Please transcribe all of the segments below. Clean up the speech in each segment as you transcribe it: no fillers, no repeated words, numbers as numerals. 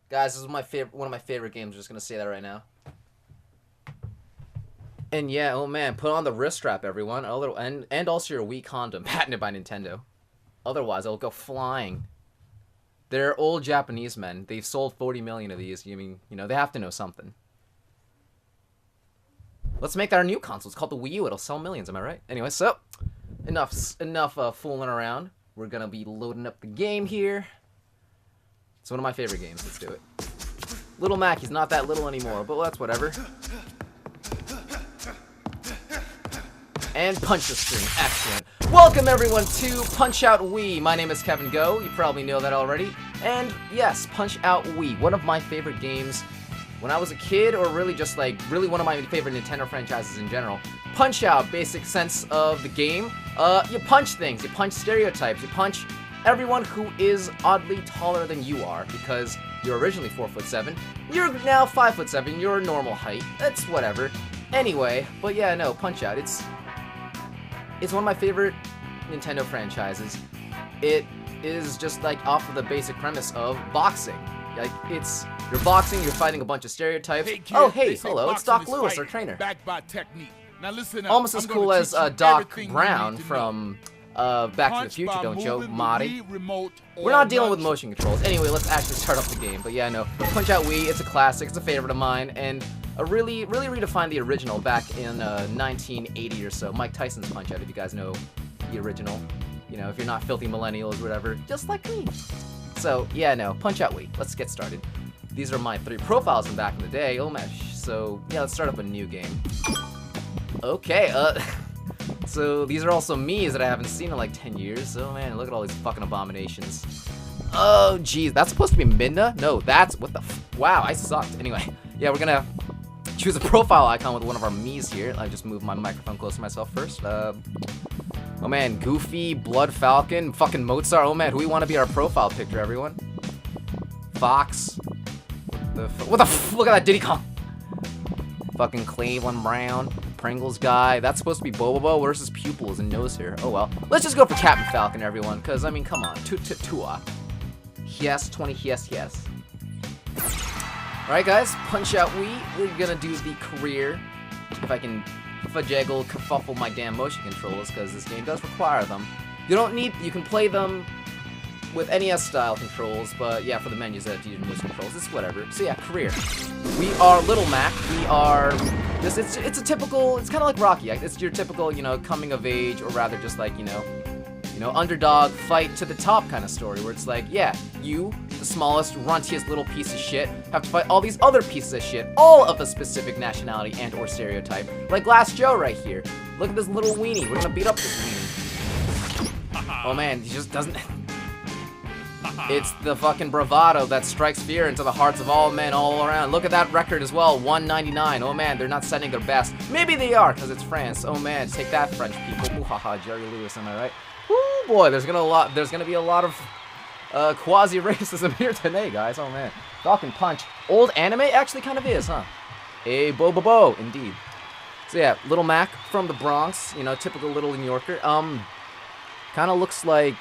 Guys, this is one of my favorite games. I'm just gonna say that right now. And yeah, oh man, put on the wrist strap, everyone. And also your Wii condom, patented by Nintendo. Otherwise, it'll go flying. They're old Japanese men. They've sold 40 million of these. You mean, you know, they have to know something. Let's make that our new console. It's called the Wii U. It'll sell millions, am I right? Anyway, so enough fooling around. We're gonna be loading up the game here. It's one of my favorite games. Let's do it. Little Mac, he's not that little anymore, but that's whatever. And punch the screen. Excellent. Welcome everyone to Punch Out Wii. My name is Kevin Go. You probably know that already. And yes, Punch Out Wii, one of my favorite games when I was a kid, or really just like one of my favorite Nintendo franchises in general. Punch Out, basic sense of the game. You punch things, you punch stereotypes, you punch everyone who is oddly taller than you are, because you're originally 4'7". You're now 5'7". You're a normal height. That's whatever. Anyway, but yeah, no, Punch Out. It's one of my favorite Nintendo franchises. It is just like off of the basic premise of boxing. Like, you're boxing, you're fighting a bunch of stereotypes. Hey, kid, oh, hey, hello, it's Doc Lewis, our trainer. Backed by technique. Now listen up. Almost as cool as Doc Brown from Back to the Future, don't you, Marty? We're not dealing with motion controls. Anyway, let's actually start up the game. But yeah, no, Punch Out Wii, it's a classic, it's a favorite of mine, and really redefined the original back in 1980 or so. Mike Tyson's Punch Out, if you guys know the original. You know, if you're not filthy millennials or whatever, just like me. So, yeah, no, Punch Out Wii. Let's get started. These are my 3 profiles from back in the day. Oh, mesh. So, yeah, let's start up a new game. Okay, so these are also me's that I haven't seen in like 10 years. Oh, man, look at all these fucking abominations. Oh, geez, that's supposed to be Midna? No, what the wow, I sucked. Anyway, yeah, we're gonna choose a profile icon with one of our me's here. I just moved my microphone close to myself first. Oh man, Goofy, Blood Falcon, fucking Mozart. Oh man, who we want to be our profile picture, everyone? Fox. Look at that Diddy Kong. Fucking Cleveland Brown, Pringles guy. That's supposed to be Bobobo versus Pupils and nose hair. Oh well. Let's just go for Captain Falcon, everyone, because I mean, come on. Tua. Yes, 20, yes. Alright guys, Punch Out Wii. We're gonna do the career. If I can kerfuffle my damn motion controls, because this game does require them. You can play them with NES style controls, but yeah, for the menus that use motion controls, it's whatever. So yeah, career. We are Little Mac. We are just, it's a typical, it's kind of like Rocky. It's your typical, you know, coming of age, or rather just like, you know, underdog fight to the top kind of story, where it's like, yeah, you, the smallest, runtiest little piece of shit, have to fight all these other pieces of shit, all of a specific nationality and or stereotype, like Glass Joe right here. Look at this little weenie. We're gonna beat up this weenie. Oh man, he just doesn't. It's the fucking bravado that strikes fear into the hearts of all men all around. Look at that record as well, 199. Oh man, they're not sending their best. Maybe they are, because it's France. Oh man, take that, French people. Muhaha, Jerry Lewis, am I right? Woo boy, there's gonna be a lot of quasi-racism here today, guys. Oh man, Falcon Punch. Old anime actually kind of is, huh? A bo, indeed. So yeah, Little Mac from the Bronx, you know, typical little New Yorker. Kind of looks like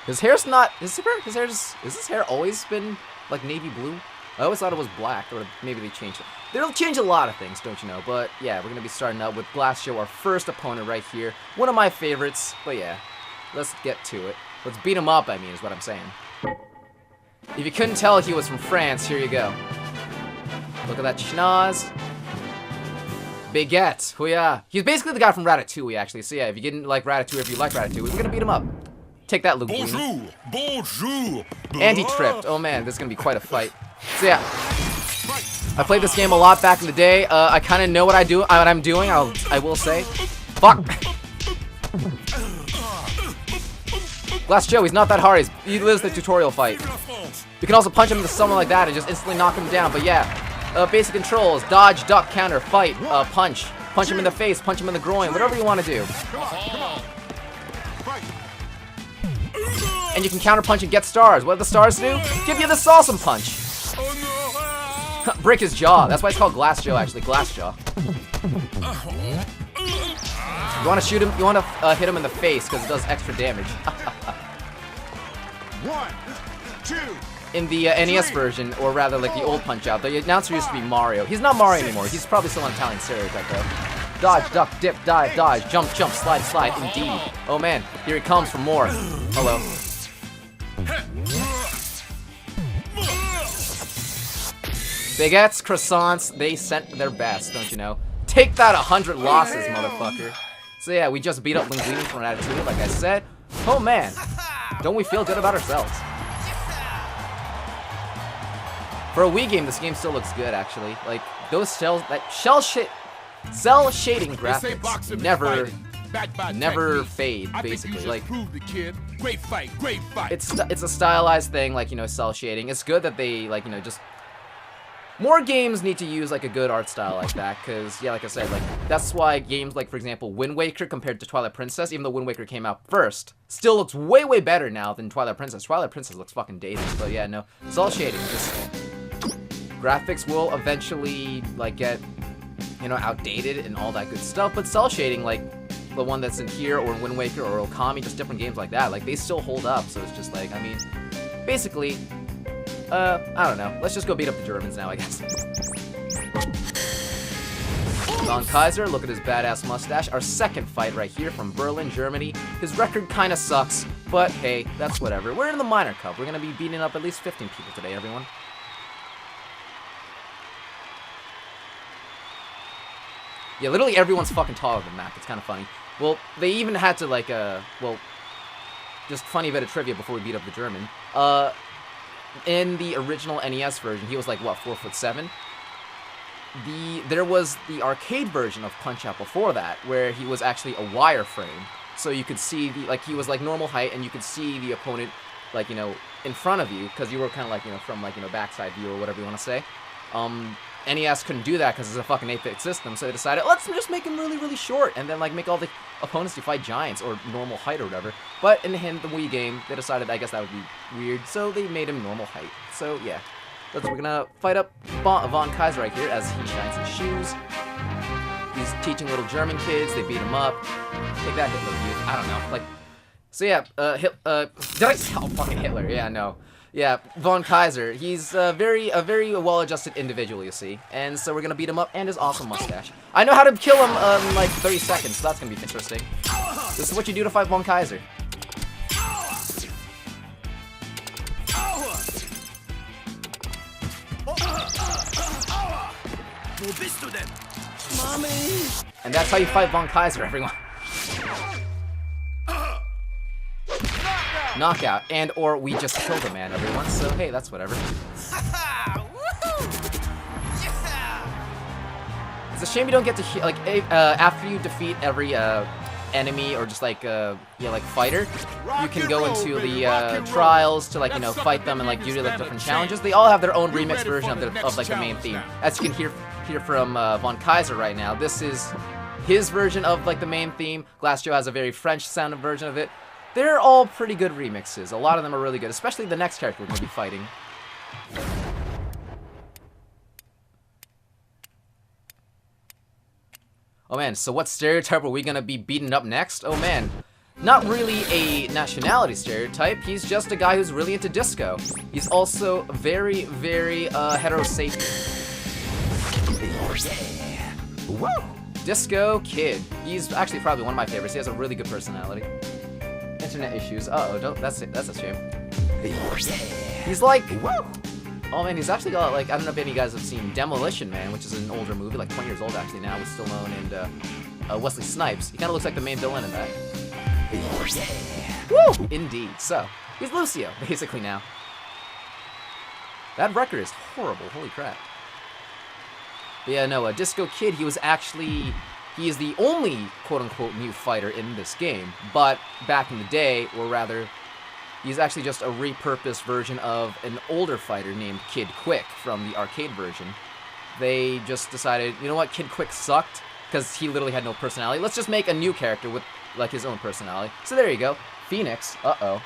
his hair's not. Is his hair always been like navy blue? I always thought it was black, or maybe they changed it. They'll change a lot of things, don't you know? But yeah, we're gonna be starting out with Glass Joe, our first opponent right here. One of my favorites, but yeah, let's get to it. Let's beat him up, I mean, is what I'm saying. If you couldn't tell he was from France, here you go. Look at that schnoz. Baguette, hoo-yah. He's basically the guy from Ratatouille, actually. So yeah, if you didn't like Ratatouille, if you like Ratatouille, we're gonna beat him up. Take that, Linguini. Bonjour. And he tripped. Oh man, this is gonna be quite a fight. So yeah, I played this game a lot back in the day. I kind of know what I'm doing. I will say. Fuck. Glass Joe, he's not that hard. He lives the tutorial fight. You can also punch him into someone like that and just instantly knock him down. But yeah, basic controls: dodge, duck, counter, fight, punch. Punch him in the face, punch him in the groin, whatever you want to do. And you can counter punch and get stars. What do the stars do? Give you the awesome punch. Break his jaw. That's why it's called Glass Joe, actually. Glass Jaw. You want to shoot him? You want to hit him in the face because it does extra damage. 1, 2. in the NES version, or rather like the old Punch-Out, the announcer used to be Mario. He's not Mario anymore. He's probably still an Italian stereotype though. Dodge, duck, dip, dive, dodge, jump, jump, slide, slide, indeed. Oh man, here he comes for more. Hello. Baguettes, croissants, they sent their best, don't you know? Take that 100 losses, motherfucker. So yeah, we just beat up Linguini from Ratatouille, like I said. Oh man, don't we feel good about ourselves? For a Wii game, this game still looks good, actually. Like, those cell shading graphics never fade, basically. Like, great fight, great fight. It's a stylized thing, like, you know, cell shading. It's good that they, like, you know, just... More games need to use, like, a good art style like that, because, yeah, like I said, like, that's why games like, for example, Wind Waker compared to Twilight Princess, even though Wind Waker came out first, still looks way, way better now than Twilight Princess. Twilight Princess looks fucking dated, but yeah, no, cell shading, just... Graphics will eventually, like, get, you know, outdated and all that good stuff, but cell shading, like, the one that's in here, or in Wind Waker, or Okami, just different games like that, like, they still hold up, so it's just like, I mean, basically... I don't know. Let's just go beat up the Germans now, I guess. Von Kaiser, look at his badass mustache. Our second fight right here from Berlin, Germany. His record kinda sucks, but hey, that's whatever. We're in the Minor Cup. We're gonna be beating up at least 15 people today, everyone. Yeah, literally everyone's fucking taller than that. It's kinda funny. Well, they even had to, like, well, just funny bit of trivia before we beat up the German. In the original NES version, he was like, what, 4'7"? There was the arcade version of Punch-Out before that, where he was actually a wireframe. So you could see, he was like normal height, and you could see the opponent, like, you know, in front of you, because you were kind of like, you know, from like, you know, backside view or whatever you want to say. NES couldn't do that because it's a fucking 8-bit system, so they decided, let's just make him really, really short, and then, like, make all the opponents to fight giants, or normal height, or whatever. But in the Wii game, they decided, I guess that would be weird, so they made him normal height. So, yeah. We're gonna fight up Von Kaiser right here, as he shines his shoes. He's teaching little German kids, they beat him up. Take that, Hitler, dude. I don't know, like... So, yeah, did I say, oh, fucking Hitler, yeah, no. Yeah, Von Kaiser, he's a very well-adjusted individual, you see. And so we're gonna beat him up, and his awesome mustache. I know how to kill him in like 30 seconds, so that's gonna be interesting. This is what you do to fight Von Kaiser. And that's how you fight Von Kaiser, everyone. Knockout, and or we just killed a man, everyone, so hey, that's whatever. It's a shame you don't get to, like, after you defeat every enemy or just like, yeah, like fighter, you can go into the trials to, like, you know, fight them and like do like different challenges. They all have their own remix version of like the main theme. As you can hear from Von Kaiser right now, this is his version of like the main theme. Glass Joe has a very French sounding version of it. They're all pretty good remixes. A lot of them are really good, especially the next character we're going to be fighting. Oh man, so what stereotype are we going to be beating up next? Oh man, not really a nationality stereotype. He's just a guy who's really into disco. He's also very, very heterosexual. Yeah. Woo! Disco Kid. He's actually probably one of my favorites. He has a really good personality. Internet issues. Uh-oh, that's a shame. He's like, whoa! Oh man, he's actually got, like, I don't know if any of you guys have seen Demolition Man, which is an older movie, like 20 years old actually now, with Stallone and Wesley Snipes. He kind of looks like the main villain in that. Woo! Indeed. So, he's Lucio, basically now. That record is horrible, holy crap. But yeah, no, Disco Kid, he was actually... He is the only quote-unquote new fighter in this game, but back in the day, or rather, he's actually just a repurposed version of an older fighter named Kid Quick from the arcade version. They just decided, you know what, Kid Quick sucked, because he literally had no personality. Let's just make a new character with, like, his own personality. So there you go, Phoenix, uh-oh.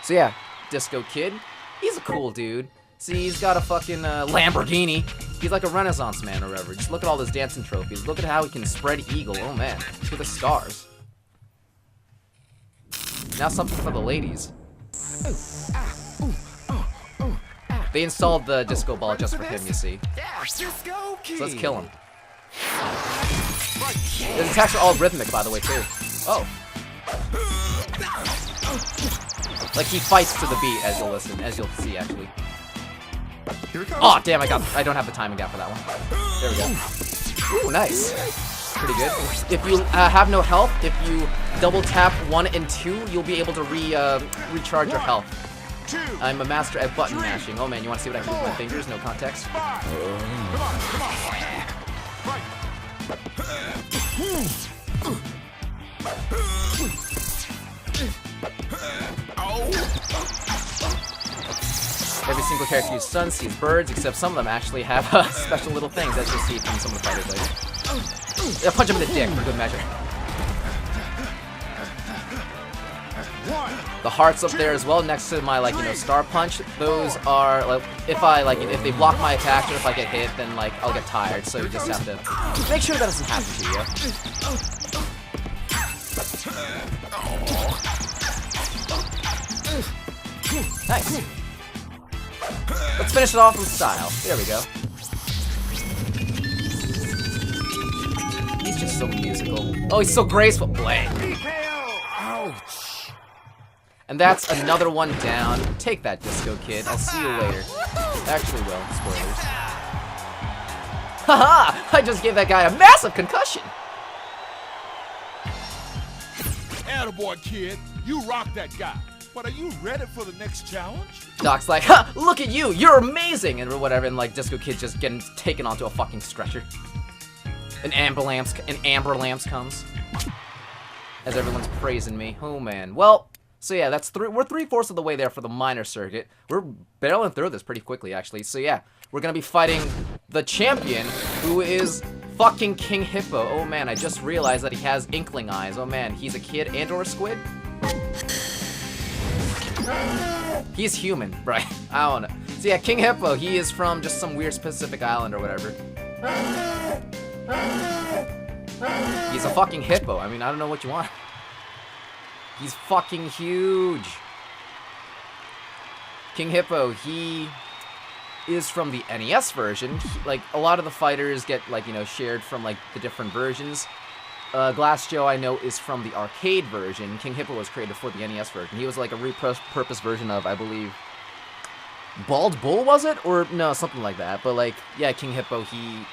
So yeah, Disco Kid, he's a cool dude. See, he's got a fucking Lamborghini. He's like a Renaissance man or whatever. Just look at all those dancing trophies. Look at how he can spread eagle. Oh man, look at the stars. Now something for the ladies. Ooh, ah, ooh. They installed the disco ball just for him, you see. So let's kill him. His attacks are all rhythmic, by the way, too. Oh. Like, he fights to the beat, as you'll listen, as you'll see, actually. Oh, damn, I don't have the timing gap for that one. There we go. Ooh, nice. Pretty good. If you have no health, if you double tap 1 and 2, you'll be able to recharge your health. I'm a master at button mashing. Oh man, you want to see what I can do with my fingers? No context. Every single character you stun sees birds, except some of them actually have special little things, as you'll see from some of the fighters later. Yeah, punch him in the dick for good measure. The hearts up there as well, next to my, like, you know, star punch. Those are, like, if they block my attack or if I get hit, then, like, I'll get tired. So you just have to make sure that doesn't happen to you. Nice. Let's finish it off with style. There we go. He's just so musical. Oh, he's so graceful. Blank. Ouch. And that's another one down. Take that, Disco Kid. I'll see you later. Actually, well, spoilers. Haha! I just gave that guy a massive concussion. Attaboy, kid. You rock that guy. But are you ready for the next challenge? Doc's like, ha! Look at you! You're amazing! And whatever, and like Disco Kid's just getting taken onto a fucking stretcher. An ambulance comes. As everyone's praising me. Oh man. Well, so yeah, that's we're 3/4 of the way there for the minor circuit. We're barreling through this pretty quickly, actually. So yeah, we're gonna be fighting the champion, who is fucking King Hippo. Oh man, I just realized that he has inkling eyes. Oh man, he's a kid and or a squid? He's human, right? I don't know. So yeah, King Hippo, he is from just some weird Pacific island or whatever. He's a fucking hippo. I mean, I don't know what you want. He's fucking huge. King Hippo, he is from the NES version. Like, a lot of the fighters get, like, you know, shared from, like, the different versions. Glass Joe, I know, is from the arcade version. King Hippo was created for the NES version. He was, like, a repurposed version of, I believe, Bald Bull, was it? Or, no, something like that. But, like, yeah, King Hippo, he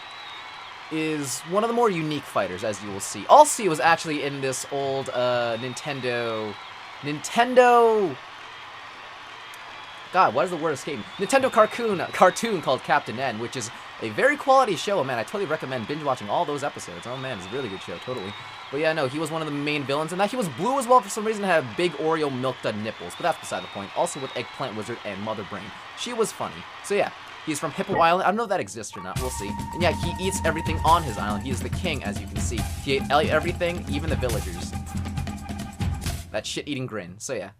is one of the more unique fighters, as you will see. Also, he was actually in this old Nintendo... God, what is the word escaping? Nintendo cartoon called Captain N, which is a very quality show. Oh, man, I totally recommend binge watching all those episodes. Oh man, it's a really good show, totally. But yeah, no, he was one of the main villains, and that he was blue as well for some reason, had big Oreo milk dud nipples, but that's beside the point. Also with Eggplant Wizard and Mother Brain. She was funny. So yeah, he's from Hippo Island. I don't know if that exists or not, we'll see. And yeah, he eats everything on his island. He is the king, as you can see. He ate everything, even the villagers. That shit-eating grin, so yeah.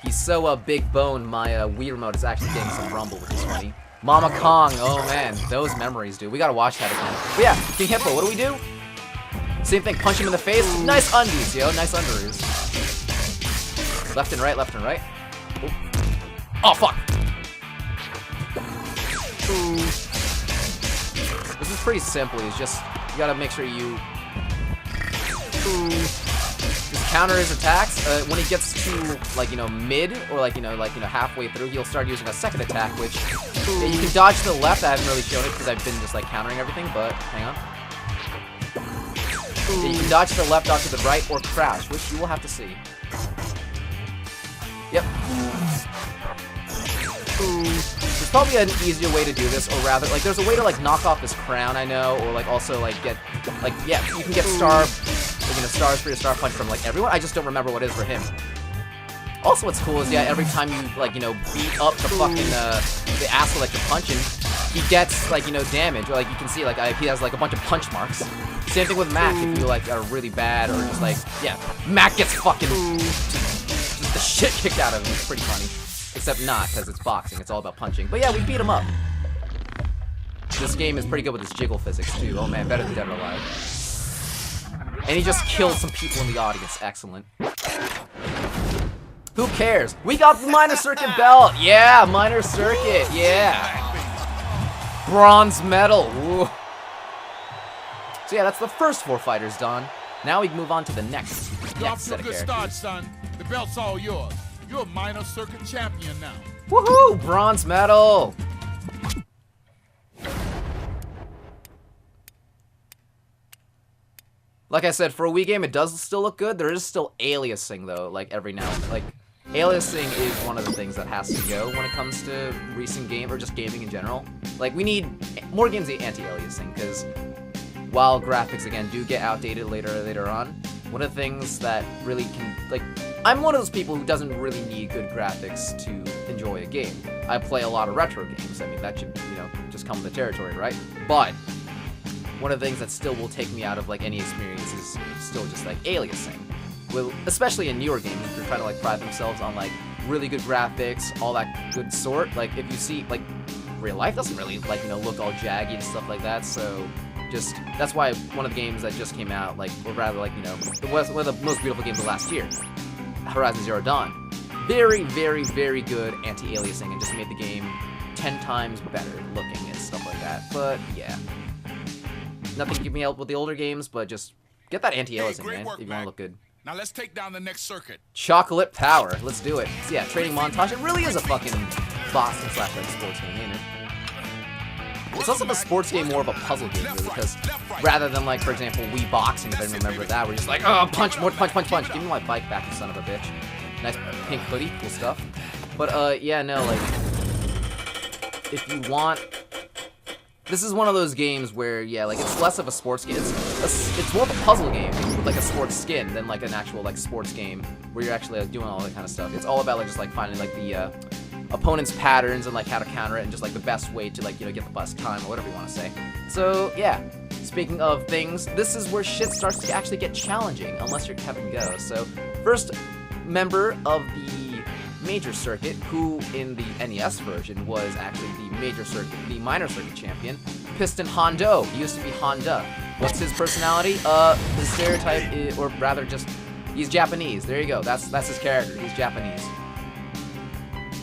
He's so big boned, my Wii remote is actually getting some rumble, which is funny. Mama Kong, oh man, those memories, dude. We gotta watch that again. But yeah, King Hippo, what do we do? Same thing, punch him in the face. Nice undies, yo, nice underoos. Left and right, left and right. Oh, fuck. This is pretty simple, it's just, you gotta make sure you... Just counter his attacks. When he gets to, like, you know, mid, or like, you know, halfway through, he'll start using a second attack, which yeah, you can dodge to the left. I haven't really shown it because I've been just, like, countering everything, but hang on. Yeah, you can dodge to the left, dodge to the right, or crouch, which you will have to see. Yep. There's probably an easier way to do this, or rather, like, there's a way to, like, knock off his crown, I know, or, like, also, like, get, like, yeah, you can get stars for your star punch from, like, everyone. I just don't remember what it is for him. Also, what's cool is, yeah, every time you, like, you know, beat up the fucking, the asshole that you're punching, he gets, like, you know, damage, or, like, you can see, like, he has, like, a bunch of punch marks. Same thing with Mac, if you, like, are really bad, or just, like, yeah, Mac gets fucking, just the shit kicked out of him. It's pretty funny. Except not, because it's boxing, it's all about punching. But yeah, we beat him up. This game is pretty good with its jiggle physics, too. Oh man, better than Dead or Alive. And he just killed some people in the audience. Excellent. Who cares? We got the minor circuit belt. Yeah, minor circuit. Yeah. Bronze medal. Ooh. So yeah, that's the first 4 fighters done. Now we can move on to the next You're off to set a of good characters. start, son. The belt's all yours. You're a minor circuit champion now. Woohoo! Bronze medal. Like I said, for a Wii game, it does still look good. There is still aliasing though, like every now and like. Aliasing is one of the things that has to go when it comes to recent game or just gaming in general. Like, we need more games anti-aliasing, because while graphics again do get outdated later on, one of the things that really can, like, I'm one of those people who doesn't really need good graphics to enjoy a game. I play a lot of retro games. I mean, that should, you know, just come with the territory, right? But one of the things that still will take me out of like any experience is still just like aliasing. Well, especially in newer games, if you're trying to like pride themselves on like really good graphics, all that good sort. Like if you see like real life doesn't really like, you know, look all jaggy and stuff like that. So just that's why one of the games that just came out, like, or rather like, you know, it was one of the most beautiful games of last year, Horizon Zero Dawn. Very, very, very good anti-aliasing and just made the game 10 times better looking and stuff like that. But yeah, nothing to keep me out with the older games, but just get that anti-aliasing, man, if you want to look good. Now let's take down the next circuit. Chocolate Power. Let's do it. So yeah, training montage. It really is a fucking Boston / like sports game, ain't it? It's also a sports game, more of a puzzle game, really, because rather than like, for example, Wii Boxing, if I remember that, we're just like, oh, punch, more punch, punch, punch. Give me my bike back, you son of a bitch. Nice pink hoodie, cool stuff. But yeah, no, like, if you want. This is one of those games where, yeah, like, it's less of a sports game. It's more of a puzzle game with, like, a sports skin than, like, an actual, like, sports game where you're actually, like, doing all that kind of stuff. It's all about, like, just, like, finding, like, the opponent's patterns and, like, how to counter it and just, like, the best way to, like, you know, get the best time or whatever you want to say. So, yeah. Speaking of things, this is where shit starts to actually get challenging, unless you're Kevin Go. So, first member of the major circuit, who in the NES version was actually the minor circuit champion, Piston Hondo. He used to be Honda. What's his personality? His stereotype is, or rather just, he's Japanese. There you go. That's his character. He's Japanese.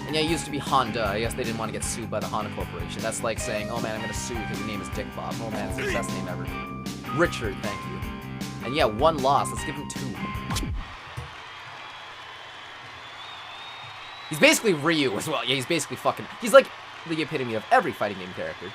And yeah, he used to be Honda. I guess they didn't want to get sued by the Honda Corporation. That's like saying, oh man, I'm gonna sue because your name is Dick Bob. Oh man, it's the best name ever. Richard, thank you. And yeah, 1 loss. Let's give him 2. He's basically Ryu as well. Yeah, he's basically fucking... He's like the epitome of every fighting game character.